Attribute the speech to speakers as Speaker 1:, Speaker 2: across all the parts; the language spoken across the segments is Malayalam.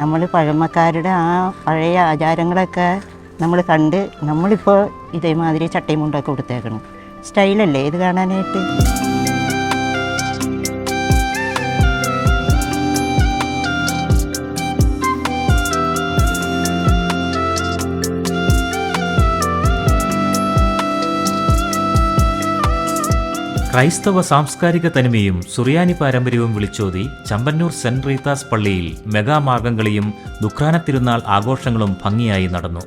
Speaker 1: നമ്മൾ പഴമക്കാരുടെ ആ പഴയ ആചാരങ്ങളൊക്കെ നമ്മൾ കണ്ട് നമ്മളിപ്പോൾ ഇതേമാതിരി ചട്ടയും മുണ്ടൊക്കെ കൊടുത്തേക്കണം. സ്റ്റൈലല്ലേ ഇത് കാണാനായിട്ട്.
Speaker 2: ക്രൈസ്തവ സാംസ്കാരിക തനിമയും സുറിയാനി പാരമ്പര്യവും വിളിച്ചോതി ചമ്പന്നൂർ സെന്റ് റീത്താസ് പള്ളിയിൽ മെഗാമാർഗംകളിയും ദുഃഖാന തിരുനാൾ ആഘോഷങ്ങളും ഭംഗിയായി നടന്നു.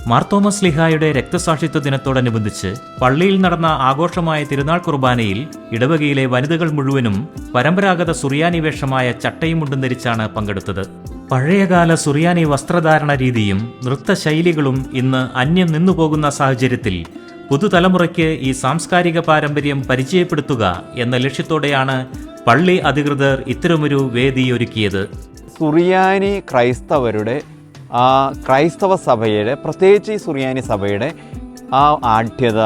Speaker 2: മാർത്തോമാ ശ്ലീഹായുടെ രക്തസാക്ഷിത്വ ദിനത്തോടനുബന്ധിച്ച് പള്ളിയിൽ നടന്ന ആഘോഷമായ തിരുനാൾ കുർബാനയിൽ ഇടവകയിലെ വനിതകൾ മുഴുവനും പരമ്പരാഗത സുറിയാനി വേഷമായ ചട്ടയും മുണ്ടും ധരിച്ചാണ് പങ്കെടുത്തത്. പഴയകാല സുറിയാനി വസ്ത്രധാരണ രീതിയും നൃത്തശൈലികളും ഇന്ന് അന്യം നിന്നുപോകുന്ന സാഹചര്യത്തിൽ പുതുതലമുറയ്ക്ക് ഈ സാംസ്കാരിക പാരമ്പര്യം പരിചയപ്പെടുത്തുക എന്ന ലക്ഷ്യത്തോടെയാണ് പള്ളി അധികൃതർ ഇത്തരമൊരു വേദി ഒരുക്കിയത്.
Speaker 3: സുറിയാനി ക്രൈസ്തവരുടെ ആ ക്രൈസ്തവ സഭയുടെ, പ്രത്യേകിച്ച് ഈ സുറിയാനി സഭയുടെ ആ ആഢ്യത,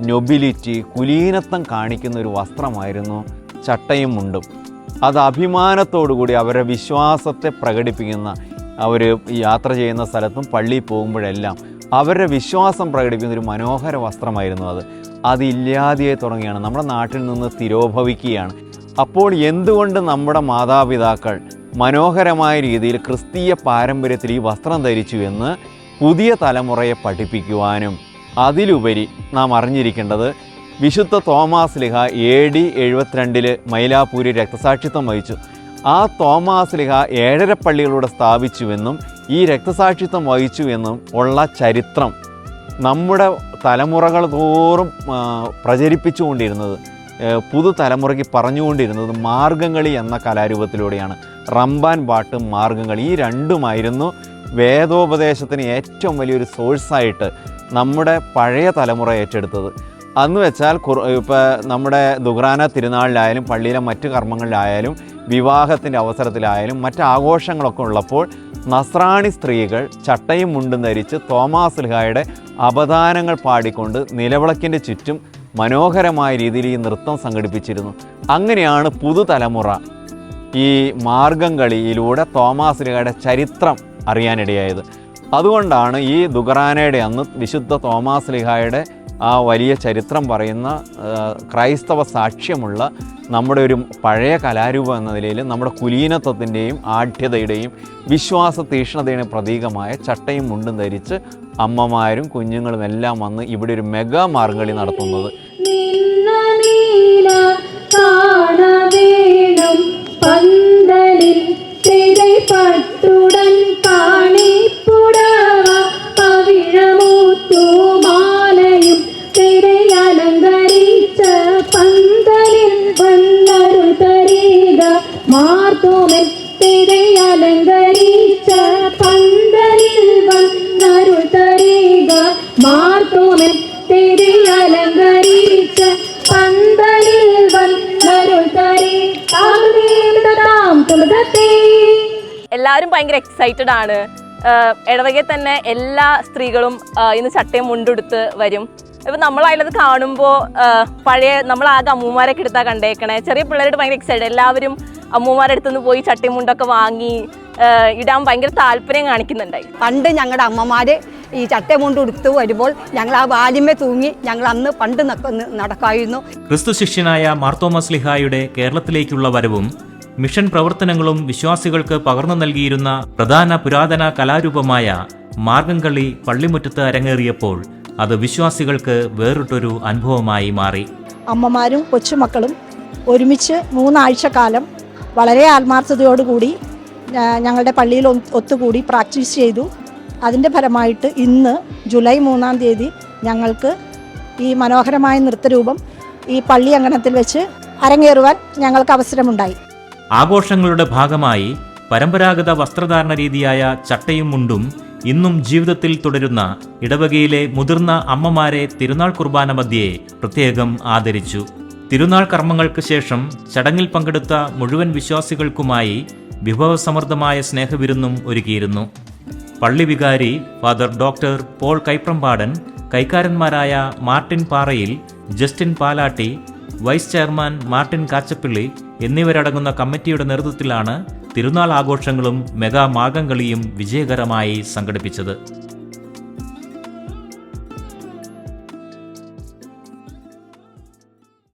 Speaker 3: നൊബിലിറ്റി, കുലീനത്വം കാണിക്കുന്ന ഒരു വസ്ത്രമായിരുന്നു ചട്ടയും മുണ്ടും. അത് അഭിമാനത്തോടുകൂടി അവരുടെ വിശ്വാസത്തെ പ്രകടിപ്പിക്കുന്ന, അവർ യാത്ര ചെയ്യുന്ന സ്ഥലത്തും പള്ളിയിൽ പോകുമ്പോഴെല്ലാം അവരുടെ വിശ്വാസം പ്രകടിപ്പിക്കുന്ന ഒരു മനോഹര വസ്ത്രമായിരുന്നു അത്. അതില്ലാതെയായി തുടങ്ങിയാണ്, നമ്മുടെ നാട്ടിൽ നിന്ന് തിരോഭവിക്കുകയാണ്. അപ്പോൾ എന്തുകൊണ്ട് നമ്മുടെ മാതാപിതാക്കൾ മനോഹരമായ രീതിയിൽ ക്രിസ്തീയ പാരമ്പര്യത്തിൽ ഈ വസ്ത്രം ധരിച്ചു എന്ന് പുതിയ തലമുറയെ പഠിപ്പിക്കുവാനും, അതിലുപരി നാം അറിഞ്ഞിരിക്കേണ്ടത് വിശുദ്ധ തോമാസ് ലീഹ AD 72 മൈലാപ്പൂരിൽ രക്തസാക്ഷിത്വം വഹിച്ചു. ആ തോമാസ് ലീഹ 7 പള്ളികളിലൂടെ സ്ഥാപിച്ചുവെന്നും ഈ രക്തസാക്ഷിത്വം വഹിച്ചു എന്നും ഉള്ള ചരിത്രം നമ്മുടെ തലമുറകൾ തോറും പ്രചരിപ്പിച്ചുകൊണ്ടിരുന്നത്, പുതുതലമുറയ്ക്ക് പറഞ്ഞുകൊണ്ടിരുന്നത് മാർഗംകളി എന്ന കലാരൂപത്തിലൂടെയാണ്. റംബാൻ പാട്ടും മാർഗംകളി, ഈ രണ്ടുമായിരുന്നു വേദോപദേശത്തിന് ഏറ്റവും വലിയൊരു സോഴ്സായിട്ട് നമ്മുടെ പഴയ തലമുറ ഏറ്റെടുത്തത്. അന്ന് വെച്ചാൽ ഇപ്പോൾ നമ്മുടെ ദുഗ്രാന തിരുനാളിലായാലും പള്ളിയിലെ മറ്റു കർമ്മങ്ങളിലായാലും വിവാഹത്തിൻ്റെ അവസരത്തിലായാലും മറ്റ് ആഘോഷങ്ങളൊക്കെ ഉള്ളപ്പോൾ നസ്രാണി സ്ത്രീകൾ ചട്ടയും മുണ്ടും ധരിച്ച് തോമാസ് ലീഹായുടെ അപദാനങ്ങൾ പാടിക്കൊണ്ട് നിലവിളക്കിൻ്റെ ചുറ്റും മനോഹരമായ രീതിയിൽ ഈ നൃത്തം സംഘടിപ്പിച്ചിരുന്നു. അങ്ങനെയാണ് പുതുതലമുറ ഈ മാർഗംകളിയിലൂടെ തോമാസ് ലീഹായുടെ ചരിത്രം അറിയാനിടയായത്. അതുകൊണ്ടാണ് ഈ ദുഗ്രാനയുടെ അന്ന് വിശുദ്ധ തോമാസ് ലീഹായുടെ ആ വലിയ ചരിത്രം പറയുന്ന ക്രൈസ്തവ സാക്ഷ്യമുള്ള നമ്മുടെ ഒരു പഴയ കലാരൂപം എന്ന നിലയിൽ നമ്മുടെ കുലീനത്വത്തിൻ്റെയും ആഢ്യതയുടെയും വിശ്വാസ തീക്ഷ്ണതയുടെയും പ്രതീകമായ ചട്ടയും മുണ്ടും ധരിച്ച് അമ്മമാരും കുഞ്ഞുങ്ങളും എല്ലാം വന്ന് ഇവിടെ ഒരു മെഗാ മാർഗംകളി നടത്തുന്നത്.
Speaker 4: എല്ലാവരും ഭയങ്കര എക്സൈറ്റഡ് ആണ്. ഇടവകയിൽ തന്നെ എല്ലാ സ്ത്രീകളും ഇന്ന് ചട്ടയും മുണ്ടെടുത്ത് വരും. ഇപ്പം നമ്മളതിലത് കാണുമ്പോൾ പഴയ നമ്മളാകെ അമ്മൂമാരൊക്കെ എടുത്താൽ കണ്ടേക്കണേ. ചെറിയ പിള്ളേരോട് ഭയങ്കര എക്സൈറ്റഡ്. എല്ലാവരും അമ്മൂമാരുടെ അടുത്തുനിന്ന് പോയി ചട്ടയും മുണ്ടൊക്കെ വാങ്ങി ഇടാൻ ഭയങ്കര താല്പര്യം കാണിക്കുന്നുണ്ടായി.
Speaker 5: പണ്ട് ഞങ്ങളുടെ അമ്മമാർ ഈ ചട്ടയും മുണ്ടും എടുത്ത് വരുമ്പോൾ ഞങ്ങൾ ആ വാലിമേ തൂങ്ങി ഞങ്ങൾ അന്ന് പണ്ട് നടക്കായിരുന്നു.
Speaker 2: ക്രിസ്തു ശിഷ്യനായ മാർത്തോമാ ശ്ലീഹായുടെ കേരളത്തിലേക്കുള്ള വരവും മിഷൻ പ്രവർത്തനങ്ങളും വിശ്വാസികൾക്ക് പകർന്നു നൽകിയിരുന്ന പ്രധാന പുരാതന കലാരൂപമായ മാർഗംകളി പള്ളിമുറ്റത്ത് അരങ്ങേറിയപ്പോൾ അത് വിശ്വാസികൾക്ക് വേറിട്ടൊരു അനുഭവമായി മാറി.
Speaker 6: അമ്മമാരും കൊച്ചുമക്കളും ഒരുമിച്ച് 3 ആഴ്ചക്കാലം വളരെ ആത്മാർത്ഥതയോടുകൂടി ഞങ്ങളുടെ പള്ളിയിൽ ഒത്തുകൂടി പ്രാക്ടീസ് ചെയ്തു. അതിൻ്റെ ഫലമായിട്ട് ഇന്ന് ജൂലൈ 3-ാം തീയതി ഞങ്ങൾക്ക് ഈ മനോഹരമായ നൃത്തരൂപം ഈ പള്ളി അങ്കണത്തിൽ വെച്ച് അരങ്ങേറുവാൻ ഞങ്ങൾക്ക് അവസരമുണ്ടായി.
Speaker 2: ആഘോഷങ്ങളുടെ ഭാഗമായി പരമ്പരാഗത വസ്ത്രധാരണ രീതിയായ ചട്ടയും മുണ്ടും ഇന്നും ജീവിതത്തിൽ തുടരുന്ന ഇടവകയിലെ മുതിർന്ന അമ്മമാരെ തിരുനാൾ കുർബാന മധ്യേ പ്രത്യേകം ആദരിച്ചു. തിരുനാൾ കർമ്മങ്ങൾക്ക് ശേഷം ചടങ്ങിൽ പങ്കെടുത്ത മുഴുവൻ വിശ്വാസികൾക്കുമായി വിഭവസമൃദ്ധമായ സ്നേഹവിരുന്നും ഒരുക്കിയിരുന്നു. പള്ളി വികാരി ഫാദർ ഡോക്ടർ പോൾ കൈപ്രമ്പാടൻ, കൈക്കാരന്മാരായ Martin Parayil, Justin Palatty, vice chairman Martin Kachappilly എന്നിവരടങ്ങുന്ന കമ്മിറ്റിയുടെ നേതൃത്വത്തിലാണ് തിരുനാൾ ആഘോഷങ്ങളും മെഗാ മാർഗംകളിയും വിജയകരമായി സംഘടിപ്പിച്ചത്.